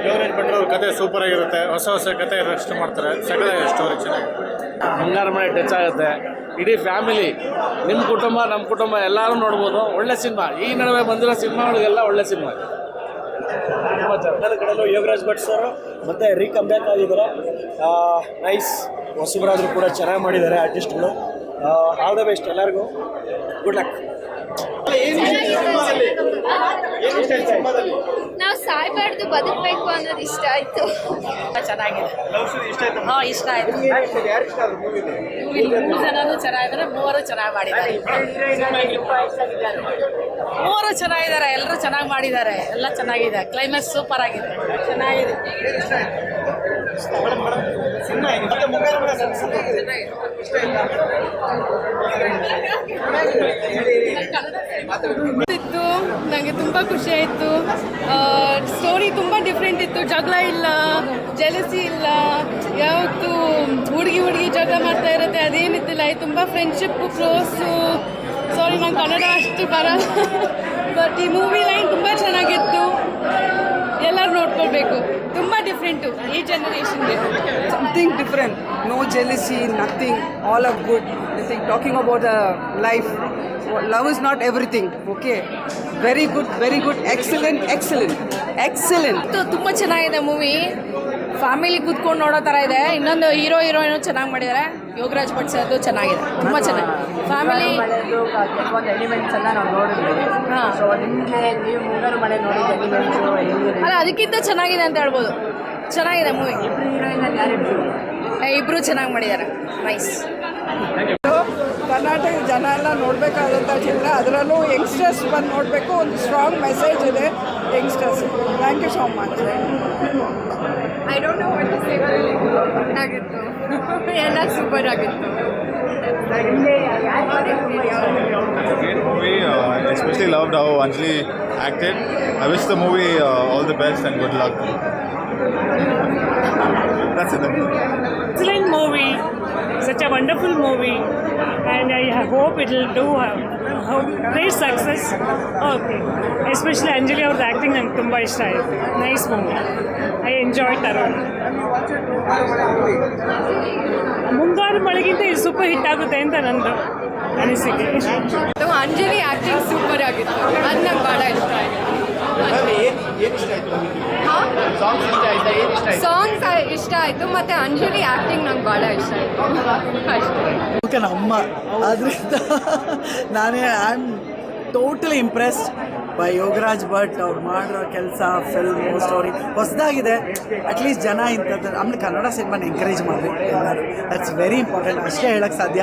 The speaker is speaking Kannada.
ಯೋಗರಾಜ್ ಭಟ್ರು ಅವ್ರ ಕತೆ ಸೂಪರ್ ಆಗಿರುತ್ತೆ. ಹೊಸ ಹೊಸ ಕತೆ ರೆಸ್ಟ್ ಮಾಡ್ತಾರೆ. ಸಕಲ ಸ್ಟೋರಿ ಚೆನ್ನಾಗಿ ಬಂಗಾರ ಮನೆ ಟಚ್ ಆಗುತ್ತೆ. ಇಡೀ ಫ್ಯಾಮಿಲಿ, ನಿಮ್ಮ ಕುಟುಂಬ ನಮ್ಮ ಕುಟುಂಬ ಎಲ್ಲರೂ ನೋಡ್ಬೋದು. ಒಳ್ಳೆ ಸಿನಿಮಾ. ಈ ನಡುವೆ ಬಂದಿರೋ ಸಿನಿಮಾಗಳಿಗೆಲ್ಲ ಒಳ್ಳೆ ಸಿನಿಮಾ. ಕನ್ನಡ ಕಡೆಯಲ್ಲೂ ಯೋಗರಾಜ್ ಭಟ್ ಸರ್ ಮತ್ತೆ ರೀಕಮ್ ಬ್ಯಾಕ್ ಆಗಿದ್ದಾರೆ. ನೈಸ್, ಹೊಸಬರಾದರೂ ಕೂಡ ಚೆನ್ನಾಗಿ ಮಾಡಿದ್ದಾರೆ ಆರ್ಟಿಸ್ಟ್ಗಳು. ಆಲ್ ದ ಬೆಸ್ಟ್ ಎಲ್ಲರಿಗೂ. Good luck. ನಾವು ಸಾಯ್ಬಾರ್ದು ಬದುಕಬೇಕು ಅನ್ನೋದು ಇಷ್ಟ ಆಯ್ತು. ಚೆನ್ನಾಗಿದೆ. ಇಷ್ಟ ಆಯ್ತು. ಮೂರು ಜನನು ಚೆನ್ನಾಗಿದ್ದಾರೆ, ಮೂವರು ಚೆನ್ನಾಗಿ ಮಾಡಿದ್ದಾರೆ. ಮೂವರು ಚೆನ್ನಾಗಿದ್ದಾರೆ, ಎಲ್ಲರೂ ಚೆನ್ನಾಗಿ ಮಾಡಿದ್ದಾರೆ. ಎಲ್ಲ ಚೆನ್ನಾಗಿದೆ. ಕ್ಲೈಮ್ಯಾಕ್ಸ್ ಸೂಪರ್ ಆಗಿದೆ, ಚೆನ್ನಾಗಿದೆ. ಇತ್ತು, ನನಗೆ ತುಂಬ ಖುಷಿ ಆಯಿತು. ಸ್ಟೋರಿ ತುಂಬ ಡಿಫ್ರೆಂಟ್ ಇತ್ತು. ಜಗಳ ಇಲ್ಲ, ಜೆಲಸಿ ಇಲ್ಲ, ಯಾವತ್ತು ಹುಡುಗಿ ಜಗಳ ಮಾಡ್ತಾ ಇರುತ್ತೆ ಅದೇನಿದ್ದಿಲ್ಲ. ಇದು ತುಂಬ ಫ್ರೆಂಡ್ಶಿಪ್ಪು, ಕ್ಲೋಸು. ಸಾರಿ, ನಾನು ಕನ್ನಡ ಅಷ್ಟು ಬರಲ್ಲ, ಬಟ್ ಈ ಮೂವಿ ಲೈನ್ ತುಂಬ ಚೆನ್ನಾಗಿತ್ತು. ಎಲ್ಲರೂ ನೋಡ್ಕೊಳ್ಬೇಕು. ತುಂಬ ಡಿಫ್ರೆಂಟು ಈ ಜನರೇಷನ್ಗೆ. Something different, no jealousy, nothing, all are good. I think talking about life, love is not everything, okay? Very good, excellent. ತುಂಬ ಚೆನ್ನಾಗಿದೆ ಮೂವಿ. ಫ್ಯಾಮಿಲಿ ಕೂತ್ಕೊಂಡು ನೋಡೋ ಥರ ಇದೆ. ಇನ್ನೊಂದು ಹೀರೋಯಿನು ಚೆನ್ನಾಗಿ ಮಾಡಿದ್ದಾರೆ. ಯೋಗರಾಜ್ ಭಟ್ ಸರ್ದು ಚೆನ್ನಾಗಿದೆ, ತುಂಬ ಚೆನ್ನಾಗಿ. ಫ್ಯಾಮಿಲಿ ಕೆಲವೊಂದು ಎಲಿಮೆಂಟ್ಸ್ ಎಲ್ಲ ನಾವು ನೋಡಿದ್ವಿ. ಹಾಂ, ಸೊ ನಿಮಗೆ ನೀವು ಮುಂಗಾರು ಮಳೆ ನೋಡಿದ ಎಲಿಮೆಂಟ್ಸು ಅಲ್ಲ ಅದಕ್ಕಿಂತ ಚೆನ್ನಾಗಿದೆ ಅಂತ ಹೇಳ್ಬೋದು. ಚೆನ್ನಾಗಿದೆ ಮೂವಿ. ಹೀರೋಯಿನ್ ಯಾರು ಇಬ್ಬರು ಚೆನ್ನಾಗಿ ಮಾಡಿದ್ದಾರೆ. ನೈಸ್. ಕರ್ನಾಟಕ ಜನ ಎಲ್ಲ ನೋಡಬೇಕಾದಂಥ ಚಿತ್ರ. ಅದರಲ್ಲೂ ಯಂಗ್ಸ್ಟರ್ಸ್ ಬಂದು ನೋಡಬೇಕು. ಒಂದು ಸ್ಟ್ರಾಂಗ್ ಮೆಸೇಜ್ ಇದೆ youngsters. Thank you so much. I don't know what to say. ಆಗಿತ್ತು, ಎಲ್ಲ ಸೂಪರ್ ಆಗಿತ್ತು. Great movie. Especially loved how Anjali acted. I wish the movie all the best and good luck. That's it. Excellent movie, such a wonderful movie, and I hope it will do great success. Okay, especially Anjali ಅವ್ರ ಆ್ಯಕ್ಟಿಂಗ್ ನಂಗೆ ತುಂಬ ಇಷ್ಟ ಆಯಿತು. ನೈಸ್ ಮೂವಿ, ಐ ಎಂಜಾಯ್ ತರೋಣ. ಮುಂಗಾರು ಮಳೆಗಿಂತ ಇದು ಸೂಪರ್ ಹಿಟ್ ಆಗುತ್ತೆ ಅಂತ ನಂದು ಅನಿಸಿಕೆ. ಅಂಜಲಿ ಆ್ಯಕ್ಟಿಂಗ್ ಸೂಪರ್ ಆಗಿತ್ತು, ಅದು ನಂಗೆ ಭಾಳ ಇಷ್ಟ ಆಯಿತು. ಸಾಂಗ್ಸ್ ಇಷ್ಟ ಆಯಿತು, ಮತ್ತು ಅಂಜಲಿ ಆ್ಯಕ್ಟಿಂಗ್ ನಂಗೆ ಭಾಳ ಇಷ್ಟ ಆಯಿತು ಅಷ್ಟೇ. ಓಕೆ, ನಮ್ಮ ಅದರಿಂದ ನಾನೇ I am totally impressed by Yogaraj Bhat. ಅವ್ರು ಮಾಡಿರೋ ಕೆಲಸ, ಫಿಲ್ಮು, ಸ್ಟೋರಿ ಹೊಸದಾಗಿದೆ. ಅಟ್ಲೀಸ್ಟ್ ಜನ ಇಂಥದ್ದು ಆಮೇಲೆ ಕನ್ನಡ ಸಿನಿಮಾನ ಎಂಕರೇಜ್ ಮಾಡಿ ಎಲ್ಲರೂ. That's very important. ಅಷ್ಟೇ ಹೇಳೋಕ್ಕೆ ಸಾಧ್ಯ.